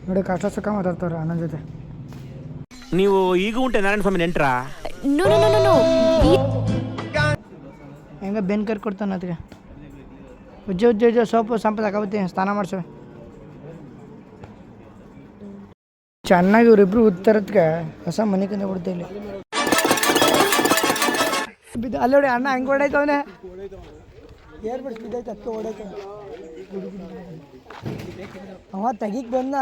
ನೋಡಿ ಕಷ್ಟ ಸುಖ ಮಾತಾಡ್ತಾರೆ ಅಣ್ಣನ ಜೊತೆ. ನೀವು ಈಗ ಉಂಟೆ ನಾರಾಯಣ ಸ್ವಾಮಿ ನೆಂಟ್ರಾ? ಹೆಂಗ ಬೆನ್ ಕರ್ ಕೊಡ್ತಾನೆ ಅದಕ್ಕೆ ಉಜ್ಜ ಸೋಪು ಸಂಪ ತಗೋಬತ್ತೀನಿ ಸ್ನಾನ ಮಾಡ್ಸವೆ. ಚೆನ್ನಾಗಿ ಇವ್ರಿಬ್ರು ಉತ್ತರದ್ಕೆ ಹೊಸ ಮನೆ ಕಂದ ಬಿಡ್ತಾ ಇಲ್ಲಿ ಅಲ್ಲಿ ನೋಡಿ ಅಣ್ಣ ಹಂಗೆ ಹೊಡೈತವನೆ ಏರ್ ಬಿಡ್ಸ್ ಬಿದ್ದೈತೆ ಅಕ್ಕ ಹೊಡೈತ ಅವ ತೆಗಿಕ್ ಬಂದ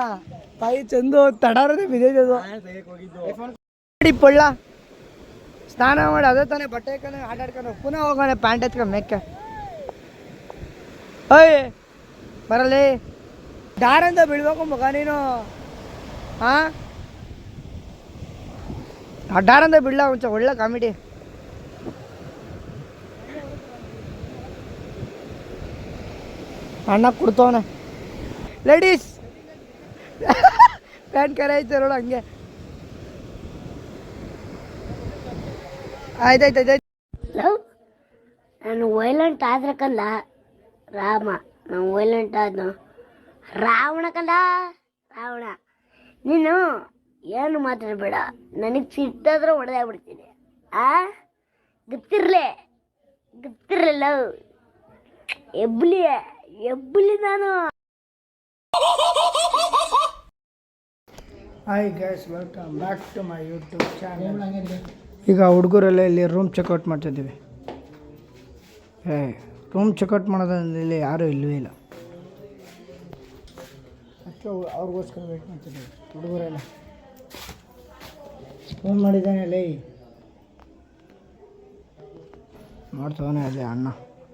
ತಾಯಿ ಚಂದು ತಡಾರದೆ ಬಿದ್ದೈತದು ಪೊಳ್ಳ ಸ್ನಾನ ಮಾಡಿ ಅದೇ ತಾನೇ ಬಟ್ಟೆ ಹಾಕೊಂಡು ಆಟಾಡ್ಕೊಂಡು ಪುನಃ ಹೋಗೋಣ ಪ್ಯಾಂಟ್ ಎತ್ಕೊಂಡು ಮೆಕ್ಕೆ. ಓಯ್ ಬರಲಿ ಡಾರಂತ ಬೀಳ್ಬೇಕು ಮಗ ನೀನು. ಹಾಂ ಡಾರಂತ ಬಿಡ್ಲ ಒಂಚ ಒಳ್ಳೆ ಕಾಮಿಡಿ. ಅಣ್ಣ ಕೊಡ್ತವನೆ ಲೇಡೀಸ್ ಪ್ಯಾಂಟ್ ಕರೆ ಐತೆ ನೋಡು ಹಂಗೆ. ಆಯ್ತಾಯ್ತು ನಾನು ವೈಲೆಂಟ್ ಆದ್ರಕಲ್ಲ ರಾಮ, ನಾನು ವೈಲೆಂಟ್ ಆದ್ನು ರಾವಣ ಕಲ್ಲ ರಾವಣ. ನೀನು ಏನು ಮಾತಾಡಬೇಡ, ನನಗೆ ಸಿಟ್ಟಾದ್ರೆ ಹೊಡೆದಾಗ್ಬಿಡ್ತೀನಿ. ಗೊತ್ತಿರಲಿಲ್ಲ ಎಬ್ಬಲಿ ನಾನು. Hi guys, welcome back to my YouTube channel. ಈಗ ಹುಡುಗರೆಲ್ಲ ಇಲ್ಲಿ ರೂಮ್ ಚೆಕ್ಔಟ್ ಮಾಡ್ತಿದ್ದೀವಿ. ರೂಮ್ ಚೆಕ್ಔಟ್ ಮಾಡೋದ್ರಲ್ಲಿ ಯಾರೂ ಇಲ್ಲವೇ ಇಲ್ಲ, ಅದಕ್ಕೆ ಅವ್ರಿಗೋಸ್ಕರ ವೇಟ್ ಮಾಡ್ತಿದ್ದೀವಿ. ಹುಡುಗರೆಲ್ಲ ಫೋನ್ ಮಾಡಿದ್ದಾನೆ ಲೈ ಮಾಡ್ತವನೆ ಅಲ್ಲಿ ಅಣ್ಣ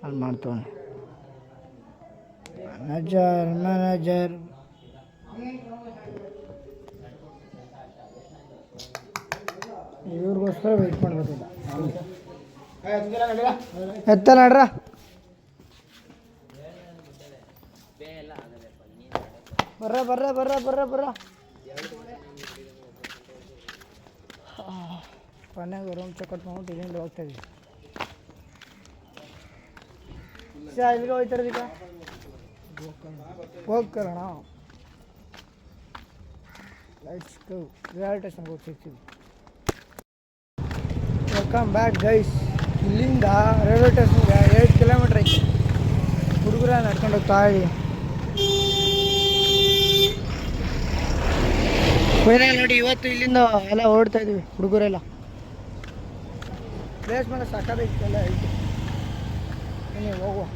ಅಲ್ಲಿ ಮಾಡ್ತವನೆ ಮ್ಯಾನೇಜರ್ ಇವ್ರಿಗೋಸ್ಕರ ವೆಯ್ಟ್ ಮಾಡಬೇಕಿಲ್ಲ. ಎತ್ತ ನಡ್ರ ಬರ್ರ ಕೊನೆಗೆ ರೂಮ್ ಚೆಕ್ಔಟ್ ಮಾಡ್ಬಿಟ್ಟು ಇಲ್ಲಿಂದ ಹೋಗ್ತಾ ಇದೀವಿ. ಇಲ್ಲಿಗೆ ಹೋಗ್ತಾರೆ ಈಗ ಹೋಗ್ಕರೋಣ. ಲೆಟ್ಸ್ ಗೋ ರೈಲ್ವೆ ಸ್ಟೇಷನ್ಗೆ ಹೋಗಿ ಸಿಗ್ತೀವಿ. Welcome back guys. ಇಲ್ಲಿಂದ ರೈಲ್ವೆ ಸ್ಟೇಷನ್ಗೆ 8 ಕಿಲೋಮೀಟ್ರ್ ಐತೆ. ಹುಡುಗರ ನಡ್ಕೊಂಡು ಹೋಗ್ತಾ ಇದ್ದೀವಿ. ಫೈನಲ್ ನೋಡಿ ಇವತ್ತು ಇಲ್ಲಿಂದ ಎಲ್ಲ ಓಡ್ತಾ ಇದ್ದೀವಿ ಹುಡುಗರೆಲ್ಲ. ಪ್ಲೇಸ್ ಮೇಲೆ ಸಾಕಾಗೈತೆಲ್ಲ ಐತೆ. ಬನ್ನಿ ಹೋಗುವ.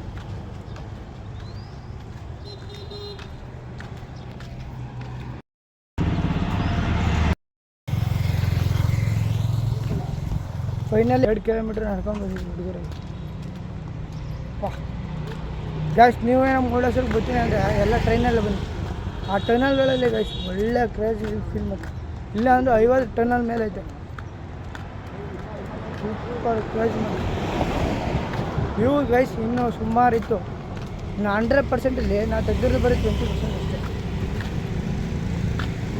ಫೈನಲ್ 2 ಕಿಲೋಮೀಟ್ರ್ ನಡ್ಕೊಂಡು ಬಂದಿದ್ದೀವಿ ಹುಡುಗರಿಗೆ. ಗ್ಯಾಸ್ ನೀವೇ ನಮ್ಮ ಮುರುಡೇಶ್ವರಕ್ಕೆ ಬರ್ತೀನಿ ಅಂದರೆ ಎಲ್ಲ ಟ್ರೈನಲ್ಲೇ ಬನ್ನಿ. ಆ ಟನಲ್ಗಳಲ್ಲಿ ಗೈಸ್ ಒಳ್ಳೆ ಕ್ರೇಜಿ ಫೀಲ್ ಮತ್ತು ಇಲ್ಲ ಅಂದರೆ 50 ಟನಲ್ ಮೇಲೆ ಐತೆ. ಸೂಪರ್ ಕ್ರೇಜ್ ವ್ಯೂ ಗೈಸ್ ಇನ್ನೂ ಸುಮಾರು ಇತ್ತು. ಇನ್ನು 100%ಅಲ್ಲಿ ನಾವು ತೆಗೆದಿರೋದು ಬರೀ 20% ಅಷ್ಟೇ.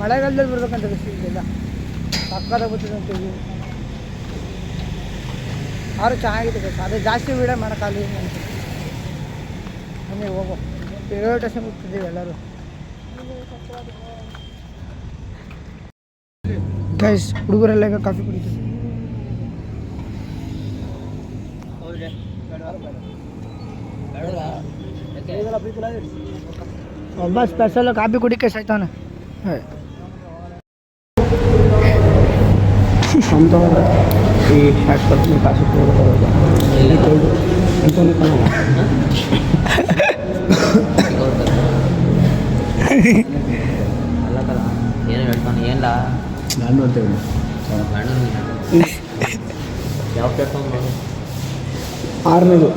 ಮಳೆಗಾಲದಲ್ಲಿ ಬರ್ಬೇಕಂತ ಗೊತ್ತಿಲ್ಲ, ಸಕ್ಕತ್ತಾಗಿ ಗೊತ್ತಿದೆ ಅಂತೀವಿ. ಆದರೂ ಚೆನ್ನಾಗಿದೆ ಗೈಸ್. ಅದೇ ಜಾಸ್ತಿ ವೀಡಿಯೋ ಮಾಡೋಕ್ಕಾಗಲಿ ಅಂತ ಬನ್ನಿ ಹೋಗೋ. ರೈಲ್ವೆ ಸ್ಟೇಷನ್ ಹೋಗ್ತಿದ್ದೀವಿ ಎಲ್ಲರೂ ಗೈಸ್. ಹುಡುಗರೆಲ್ಲ ಈಗ ಕಾಫಿ ಕುಡಿತೀವಿ. ಒಬ್ಬ ಸ್ಪೆಷಲ್ ಕಾಫಿ ಕುಡಿಕೆ ಸಾಯ್ತಾನೆ. ಈ ಹಾಸ್ಪಿಟಲ್ ಕಾಸು ಏನು ಹೇಳ್ತಾನೆ ಏನಿಲ್ಲ ನಾನು ಅಂತೇಳಿ ಯಾವ ಪ್ಲಾಟ್ಫಾರ್ಮ್ 6ನೇದು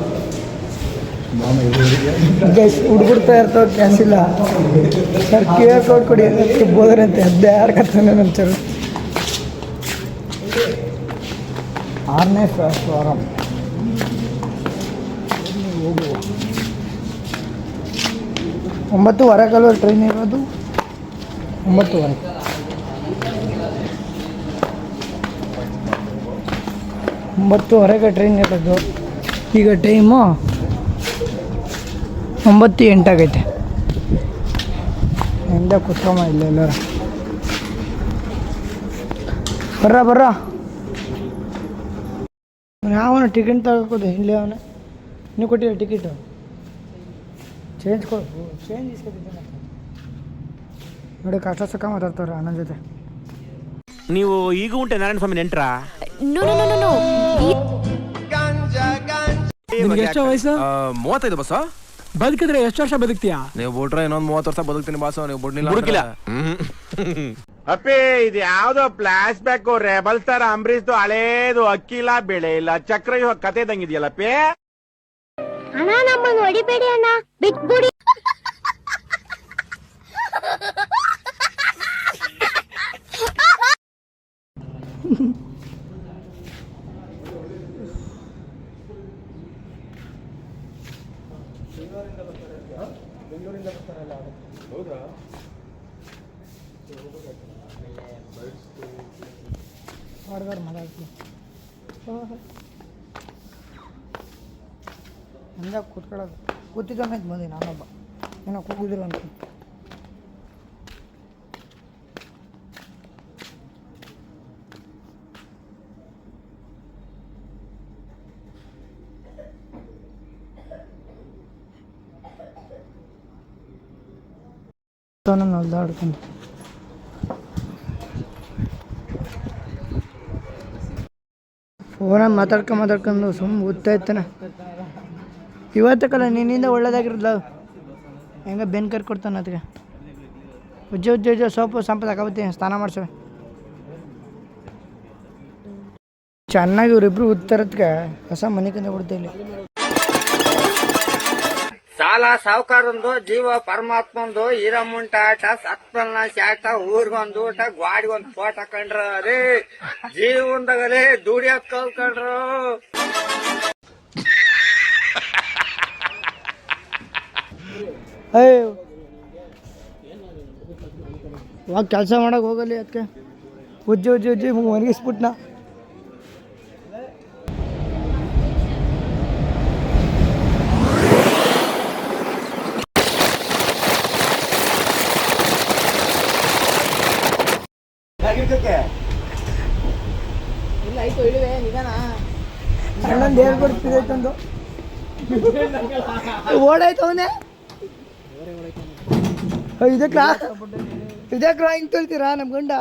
ಗೈಸ್. ಹುಡುಗಿರ್ತಾ ಇರ್ತಾವೆ ಕ್ಯಾಶ್ ಇಲ್ಲ ಸರ್, QR ಕೋಡ್ ಕೊಡಿ ಅದಕ್ಕೆ ಬೋದ್ರಂತೆ 16 ಕತ್ತಾನೆ ನಮ್ಮ ಚರು. 6ನೇ ಪ್ಲಾಟ್ಫಾರಂ ಹೋಗುವ. 9:15 ಟ್ರೈನ್ ಇರೋದು. 9:15 9:15 ಟ್ರೈನ್ ಇರೋದು. ಈಗ ಟೈಮು 9:08 ಆಗೈತೆ. ಎಂದ ಕುತ್ಕೊಂಬ ಇಲ್ಲ ಎಲ್ಲರ ಬರ್ರ ಯಾವನ ಟಿಕೆಟ್ ತಗೋಕೋದು ಇಲ್ಲಿ ಅವನ ನೀವು ಕೊಟ್ಟಿಲ್ಲ ಟಿಕೆಟು ಚೇಂಜ್ ಚೇಂಜ್ ಇಸ್ಕೊತಿದ್ದೆ ನೋಡಿ ಕಷ್ಟ ಸುಖ ಮಾತಾಡ್ತಾರ ನನ್ನ ಜೊತೆ. ನೀವು ಈಗ ಉಂಟೆ ನಾರಾಯಣ ಸ್ವಾಮಿ ನೆಂಟ್ರಾ? ನಿಮ್ಗೆ ಎಷ್ಟು ವಯಸ್ಸು? 35 ಬಸ್ಸ. ಬದುಕಿದ್ರೆ ಎಷ್ಟು ವರ್ಷ ಬದುಕ್ತೀಯಾ? ನೀವು ಬಿಟ್ರೆ ಇನ್ನೊಂದು 30 ವರ್ಷ ಬದುಕ್ತೀನಿ ಬಾಸ. ನೀವು ಬಿಡ್ಲಿಲ್ಲ ಬದುಕಿಲ್ಲ. ಅಪ್ಪಿ ಇದು ಯಾವ್ದೋ ಫ್ಲಾಶ್ ಬ್ಯಾಕ್ ರೆಬಲ್ ಸ್ಟಾರ್ ಅಂಬರೀಶ್ದು ಹಳೇದು ಅಕ್ಕಿಲ್ಲ ಬೆಳೆ ಇಲ್ಲ ಚಕ್ರ ಇವಾಗ ಕತೆ ಇದಂಗಿದೆಯಲ್ಲಪ್ಪಿ. ಅಣ್ಣ ನಮ್ಮನ್ನು ಹೊಡಿಬೇಡಿ ಅಣ್ಣ, ಬಿಟ್ಬಿಡಿ. ಹಂಗ ಕೂತ್ಕೊಳ್ಳೋದು ಕೂತಿದ್ದೊಂದು ಬಂದಿ ನಾನೊಬ್ಬ ಏನೋ ಕೂಗಿದ್ರು ಅಂತ. ಹೊಲ್ದಾಡ್ಕೊಂಡು ಫೋನಾಗ ಮಾತಾಡ್ಕೊಂಡು ಸುಮ್ಮನೆ ಓದ್ತಾ ಇರ್ತಾನೆ. ಇವತ್ತಕ್ಕಲ್ಲ ನಿನ್ನಿಂದ ಒಳ್ಳೇದಾಗಿರೋದು ಹೆಂಗ ಬೆನ್ ಕರ್ ಕೊಡ್ತಾನೆ ಅದಕ್ಕೆ ಉಜ್ಜ ಸೋಪು ಸಂಪದ ಹಾಕಬತ್ತೀನಿ ಸ್ನಾನ ಮಾಡ್ಸವೆ ಚೆನ್ನಾಗಿ ಇವ್ರಿಬ್ರು ಉತ್ತರದ್ಗೆ ಹೊಸ ಮನೆ ಕಂದ ಕೊಡ್ತಾ ಇಲ್ಲಿ. ಸಾಲ ಸಾವುಕಾರಂದು ಜೀವ ಪರಮಾತ್ಮಂದು ಈರಮ್ಮುಂಟ ಆಟ ಸತ್ಪನ್ನ ಶಾಟ ಊರ್ಗೊಂದು ಊಟ ಗ್ವಾಡಿಗೊಂದು ಫೋಟ ಕಂಡ್ರ ರೇ ಜೀವನದಾಗಲೇ ದುಡಿಯೋದ್ ಕಲ್ಕೊಂಡ್ರು. ಇವಾಗ ಕೆಲಸ ಮಾಡಕ್ ಹೋಗಲಿ ಅದಕ್ಕೆ ಉಜ್ಜಿ ಒಣಗಿಸ್ಬಿಟ್ನ. ಅಣ್ಣಂದು ಹೇಳ್ ಕೊಡ್ತಿದ್ದೈತಂದು ಓಡಾಯ್ತವನೇ. ಇದಕ್ಕೆ ಹಿಂಗೆ ತೊಳ್ತೀರಾ ನಮ್ಮ ಗಂಡ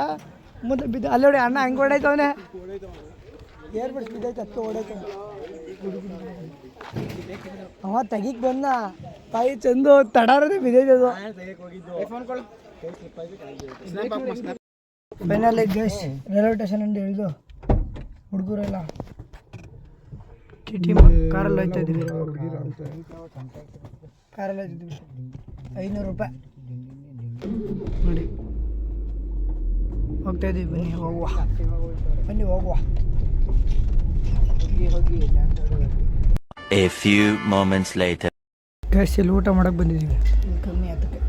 ಮುಂದೆ ಬಿದ್ದು ಅಲ್ಲಿ ನೋಡಿ ಅಣ್ಣ ಹಂಗೆ ಓಡಾಯ್ತವನೇ ಏರ್ಬಿಟ್ಟು ಬಿದ್ದೈತೆ ಅಕ್ಕ ಓಡಾಯ್ತ. ಅವ ತೆಗಿಕ್ ಬಂದ ತಾಯಿ ಚಂದು ತಡಾರದೆ ಬಿದ್ದೈತದು. ಫೈನಲ್ ಗೈಸ್ ರೈಲ್ವೆ ಸ್ಟೇಷನ್ ಅಂದು ಹೇಳಿದು ಹುಡುಗರೆಲ್ಲ ಟಿ ಕಾರಲ್ಲಿ ಹೋಯ್ತಾ ಇದ್ದೀವಿ. ಕಾರಲ್ಲಿ ಹೋಯ್ತಿದ್ದೀವಿ 500 ರೂಪಾಯಿ ನೋಡಿ ಹೋಗ್ತಾ ಇದ್ದೀವಿ. ಬನ್ನಿ ಹೋಗುವ. A few moments later. Guys ಇಲ್ಲಿ ಊಟ ಮಾಡಕ್ಕೆ ಬಂದಿದ್ದೀವಿ. ಕಮ್ಮಿ ಅದಕ್ಕೆ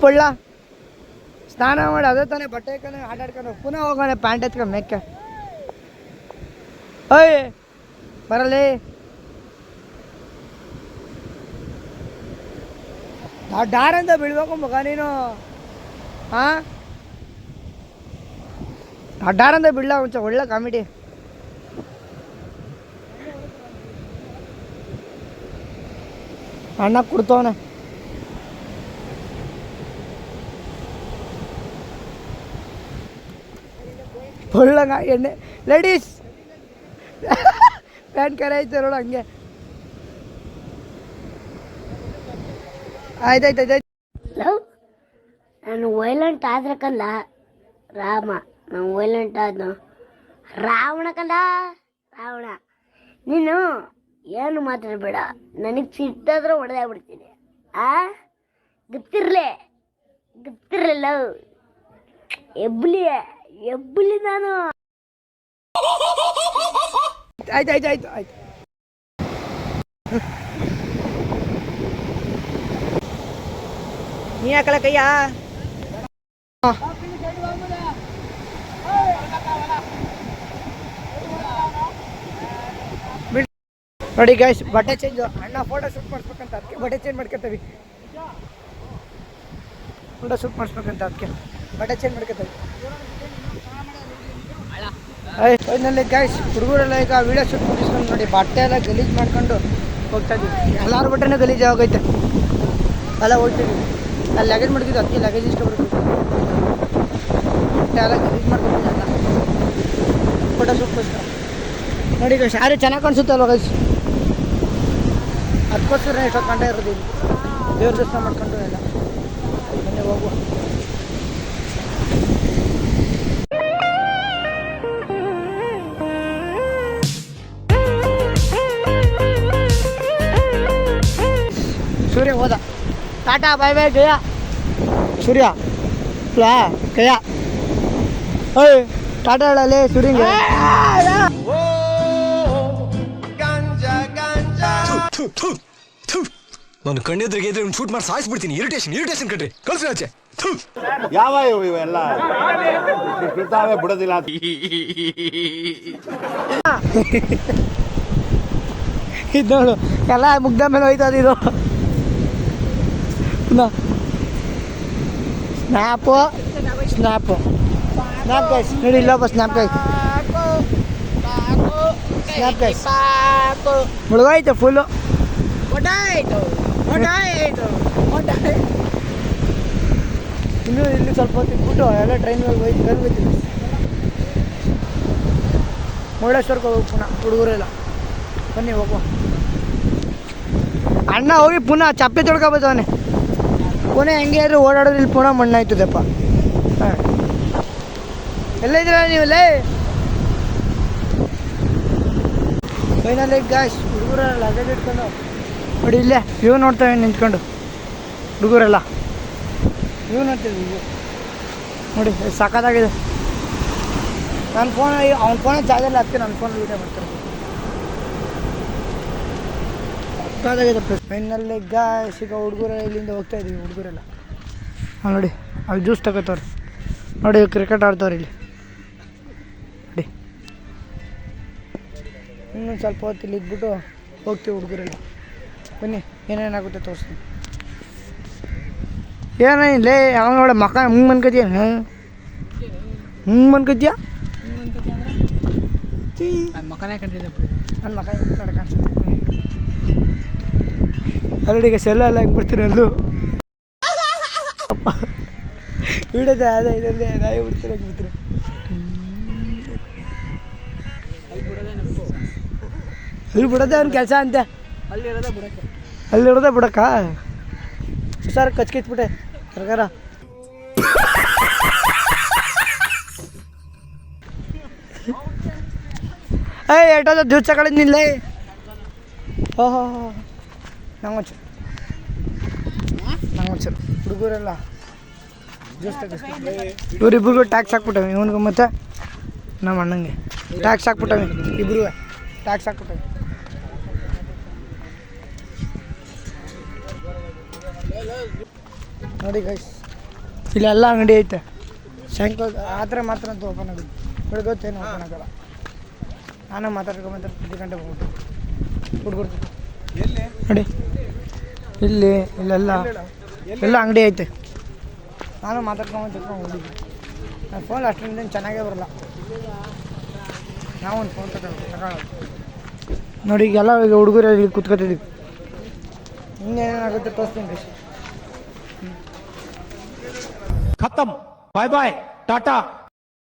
ಪೊಳ್ಳ ಸ್ನಾನ ಮಾಡಿ ಅದೇ ತಾನೇ ಬಟ್ಟೆ ಹಾಕೊಂಡು ಆಟಾಡ್ಕೊಂಡು ಪುನಃ ಹೋಗೋಣ ಪ್ಯಾಂಟ್ ಎತ್ಕೊಂಡು ಮೇಕ್ಕೆ. ಓಯ್ ಬರಲಿ ಡಾರಂತ ಬೀಳ್ಬೇಕು ಮಗ ನೀನು. ಹಾಂ ಡಾರಂತ ಬೀಳ್ಲ ಒಂಚ ಒಳ್ಳೆ ಕಾಮಿಡಿ. ಅಣ್ಣ ಕೊಡ್ತವನೆ ಒಳ್ಳಂಗ ಎಣ್ಣೆ ಲೇಡೀಸ್ ಪ್ಯಾಂಟ್ ಕರೆ ಆಯ್ತು ನೋಡು ಹಂಗೆ. ಆಯ್ತಾಯ್ತು ಲವ್ ನಾನು ವೈಲೆಂಟ್ ಆದ್ರಕಲ್ಲ ರಾಮ, ನಾನು ವೈಲೆಂಟ್ ಆದ್ನು ರಾವಣ ಕಂದ ರಾವಣ. ನೀನು ಏನು ಮಾತಾಡಬೇಡ, ನನಗೆ ಸಿಟ್ಟಾದ್ರೆ ಹೊಡೆದಾಗ್ಬಿಡ್ತೀನಿ. ಗೊತ್ತಿರಲಿ ಲವ್ ಎಬ್ಬಲಿ ನಾನು. ಆಯ್ತು ನೀ ಹಾಕಲ ಕಯ್ಯ. ನೋಡಿ ಗೈಸ್ ಬಟ್ಟೆ ಚೇಂಜ್ ಅಣ್ಣ ಫೋಟೋ ಶೂಟ್ ಮಾಡಿಸ್ಬೇಕಂತ ಅದಕ್ಕೆ ಬಟ್ಟೆ ಚೇಂಜ್ ಮಾಡ್ಕೊತೀವಿ. ಫೋಟೋ ಶೂಟ್ ಮಾಡಿಸ್ಬೇಕಂತ ಅದಕ್ಕೆ ಬಟ್ಟೆ ಚೇಂಜ್ ಮಾಡ್ಕೊತೀವಿ. ಫೈನಲಿ ಗೈಸ್ ಹುಡುಗರೆಲ್ಲ ಈಗ ವೀಡಿಯೋ ಶೂಟ್ ಮುಗಿಸ್ಕೊಂಡು ನೋಡಿ ಬಟ್ಟೆ ಎಲ್ಲ ಗಲೀಜು ಮಾಡ್ಕೊಂಡು ಹೋಗ್ತಾ ಇದ್ದೀವಿ. ಎಲ್ಲರ ಬಟ್ಟೆನೂ ಗಲೀಜು ಆಗೋಗೈತೆ ಎಲ್ಲ ಹೋಗ್ತಿದ್ವಿ. ಅಲ್ಲಿ ಲಗೇಜ್ ಮಾಡ್ತಿದ್ವಿ ಅದಕ್ಕೆ ಲಗೇಜ್ ಇಷ್ಟಪಡ್ತೀವಿ ಬಟ್ಟೆ ಎಲ್ಲ ಗಲೀಜು ಮಾಡ್ಕೊತೀವಿ ಎಲ್ಲ ಫೋಟೋ ಶೂಟ್ಗೋಸ್ಕರ. ನೋಡಿ ಗೈಸ್ ಯಾರು ಚೆನ್ನಾಗಿ ಕಾಣಿಸುತ್ತೆ ಅಲ್ವ ಗೈಸ್, ಅದಕ್ಕೋಸ್ಕರ ಎಷ್ಟೊತ್ತು ಗಂಟೆ ಇರೋದು ಇಲ್ಲಿ ದೇವ್ರ ದರ್ಶನ ಮಾಡ್ಕೊಂಡು ಎಲ್ಲ ಮೊನ್ನೆ ಹೋಗುವ. ಸೂರ್ಯ ಹೋದ, ಟಾಟಾ ಬಾಯ್ ಬಾಯ್ ಗಯ. ಸೂರ್ಯ ಗಯ ಓಯ್ ಟಾಟಾ ಹೇಳಲೇ ಸೂರ್ಯಂಗೆ. ನಾನು ಕಣ್ಣೆದ್ರಿಗೆ ಇದ್ರೆ ಶೂಟ್ ಮಾಡಿ ಸಾಯಿಸ್ಬಿಡ್ತೀನಿ. ಇರಿಟೇಷನ್ ಕಟ್ರಿ ಕಳ್ಸಿ ಆಚೆ. ಯಾವ ಇವೆಲ್ಲ ಬಿಡ್ತಾವೆ ಬಿಡೋದಿಲ್ಲ. ಇದು ನೋಡು ಎಲ್ಲ ಮುಗ್ದ ಮೇಲೆ ಹೋಯ್ತದ ಇದು. ಸ್ನ್ಯಾಪು ಸ್ನ್ಯಾಪ್ ಗೈಸ್ ನೋಡಿ ಇಲ್ಲೊಬ್ಬ ಸ್ನ್ಯಾಪ್ ಗೈಸ್ ಮುಳುಗೋಯ್ತು ಫುಲ್ಲು. ಇನ್ನೂ ಇಲ್ಲಿ ಸ್ವಲ್ಪ ಹೊತ್ತು ಇಟ್ಬಿಟ್ಟು ಎಲ್ಲ ಟ್ರೈನ್ಗಳಿಗೆ ಹೋಗ್ತೀವಿ. ಮುರುಡೇಶ್ವರಕ್ಕೆ ಹೋಗಿ ಪುನಃ ಹುಡುಗರೆಲ್ಲ ಬನ್ನಿ ಹೋಗುವ. ಅಣ್ಣ ಹೋಗಿ ಪುನಃ ಚಪ್ಪೆ ತೊಳ್ಕೊಬೋದವನೇ ಪುನಃ ಹೆಂಗೆ ಆದರೂ ಓಡಾಡೋದು ಇಲ್ಲಿ ಪುನಃ ಮಣ್ಣಾಯ್ತದಪ್ಪ. ಹಾಂ ಎಲ್ಲ ಇದ್ದೀರ ನೀವಲ್ಲೇ? ಫೈನಲಿ ಗಾಯ್ಸ್ ಹುಡುಗರೆಲ್ಲ ಲಗೇಜ್ ಇಟ್ಕೊಂಡು ನೋಡಿ ಇಲ್ಲೇ ವ್ಯೂ ನೋಡ್ತೇವೆ ನಿಂತ್ಕೊಂಡು ಹುಡುಗರೆಲ್ಲ ವ್ಯೂ ನೋಡ್ತೀವಿ. ವ್ಯೂ ನೋಡಿ ಸಖತ್ತಾಗಿದೆ. ನನ್ನ ಫೋನ್ ಅವ್ನ ಫೋನಲ್ಲಿ ಚಾರ್ಜ್ ಇಲ್ಲ ಅದಕ್ಕೆ ನನ್ನ ಫೋನಲ್ಲಿ ವೀಡಿಯೋ ಮಾಡ್ತಾರೆ. ಸಖತ್ತಾಗಿದೆ. ಫೈನಲ್ಲಿ ಗಾಯ್ಸ್ ಈಗ ಹುಡುಗರೆಲ್ಲ ಇಲ್ಲಿಂದ ಹೋಗ್ತಾ ಇದ್ದೀವಿ. ಹುಡುಗರೆಲ್ಲ ನೋಡಿ ಅಲ್ಲಿ ಜ್ಯೂಸ್ ತಗೋತವ್ರೆ ನೋಡಿ, ಕ್ರಿಕೆಟ್ ಆಡ್ತವ್ರೆ ಇಲ್ಲಿ ನೋಡಿ. ಇನ್ನೊಂದು ಸ್ವಲ್ಪ ಹೊತ್ತು ಇಲ್ಲಿ ಇದ್ಬಿಟ್ಟು ಹೋಗ್ತೀವಿ ಹುಡುಗರೆಲ್ಲ. ಬನ್ನಿ ಏನೇನಾಗುತ್ತೆ ತೋರಿಸ್ತೀನಿ. ಏನಿಲ್ಲ ಯಾವ ನೋಡ ಮಕ್ಕ ಹಿಂಗೆ ಮನ್ಕತಿಯ ಮನ್ಕತಿಯ ಮಕ್ಕನೇ ಕಂಡಿದ್ದೆ ನನ್ನ ಮಕ್ಕ ನೋಡಿ ಕಾಣಿಸುತ್ತೆ. ಅಲ್ಲಡಿಗೆ ಸೆಲ್ಲ ಎಲ್ಲ ಹೆಂಗೆ ಬಿಡ್ತೀರಿ ಅಲ್ಲೂ ಅಪ್ಪ ಬಿಡೋದೆ ಅದೇ ಇದರಲ್ಲಿ ನಾಯಿ ಬಿಡ್ತೀರ ಹೆಂಗೆ ಬಿಡ್ತೀರ. ಅಲ್ಲಿ ಬಿಡೋದೆ ಅವ್ನ ಕೆಲಸ ಅಂತೆ. ಅಲ್ಲಿರೋದೇ ಬಿಡಕ್ಕ ಸರ್ ಕಚ್ಕಿತ್ಬಿಟ್ಟೆ ಸರ್ಕಾರ. ಏಯ್ ಎಷ್ಟೊಂದು ಜ್ಯೂಸ್ ತಗೊಳಿದ್ನಿಲ್ಲ. ಓಹೋ ನಂಗೊಂಚೂರು ಹುಡುಗರೆಲ್ಲ ಜ್ಯೂಸ್ ತಗೋಸ್ಕೊಂಡು ಇವರಿಬ್ರಿಗೂ ಟ್ಯಾಕ್ಸ್ ಹಾಕ್ಬಿಟ್ಟವೆ. ಇವನಿಗೆ ಮತ್ತೆ ನಮ್ಮ ಅಣ್ಣಂಗೆ ಟ್ಯಾಕ್ಸ್ ಹಾಕ್ಬಿಟ್ಟವೆ. ಇಬ್ರು ಟ್ಯಾಕ್ಸ್ ಹಾಕ್ಬಿಟ್ಟವೆ. ನೋಡಿ ಗೈಸ್ ಇಲ್ಲೆಲ್ಲ ಅಂಗಡಿ ಐತೆ. ಸಾಯಂಕಾಲ ಆ ಥರ ಮಾತ್ರ ಅಂತ ಓಪನ್ ಆಗುತ್ತೆ, ಬೆಳಗೊತ್ತೇನು ಓಪನ್ ಆಗಲ್ಲ. ನಾನು ಮಾತಾಡ್ಕೊಂಡು 10 ಗಂಟೆಗೆ ಹೋಗ್ಬಿಟ್ಟು ಹುಡುಗರು ನೋಡಿ ಇಲ್ಲಿ ಇಲ್ಲೆಲ್ಲ ಎಲ್ಲ ಅಂಗಡಿ ಐತೆ. ನಾನು ಮಾತಾಡ್ಕೊಂಡು ಹೋಗಿದ್ದೆ. ನನ್ನ ಫೋನ್ ಅಷ್ಟೊಂದು ಚೆನ್ನಾಗೇ ಬರಲ್ಲ. ನಾವು ಒಂದು ಫೋನ್ ತಗೊಳ್ಳೋದು ನೋಡಿ. ಈಗೆಲ್ಲ ಈಗ ಹುಡುಗರು ಇಲ್ಲಿ ಕೂತ್ಕೊತಿದ್ದೀವಿ. ಇನ್ನೇನಾಗುತ್ತೆ ತೋರಿಸ್ತೀನಿ ಗೈಸ್. ಖತಮ್ ಬಾಯ್ ಬಾಯ್ ಟಾಟಾ.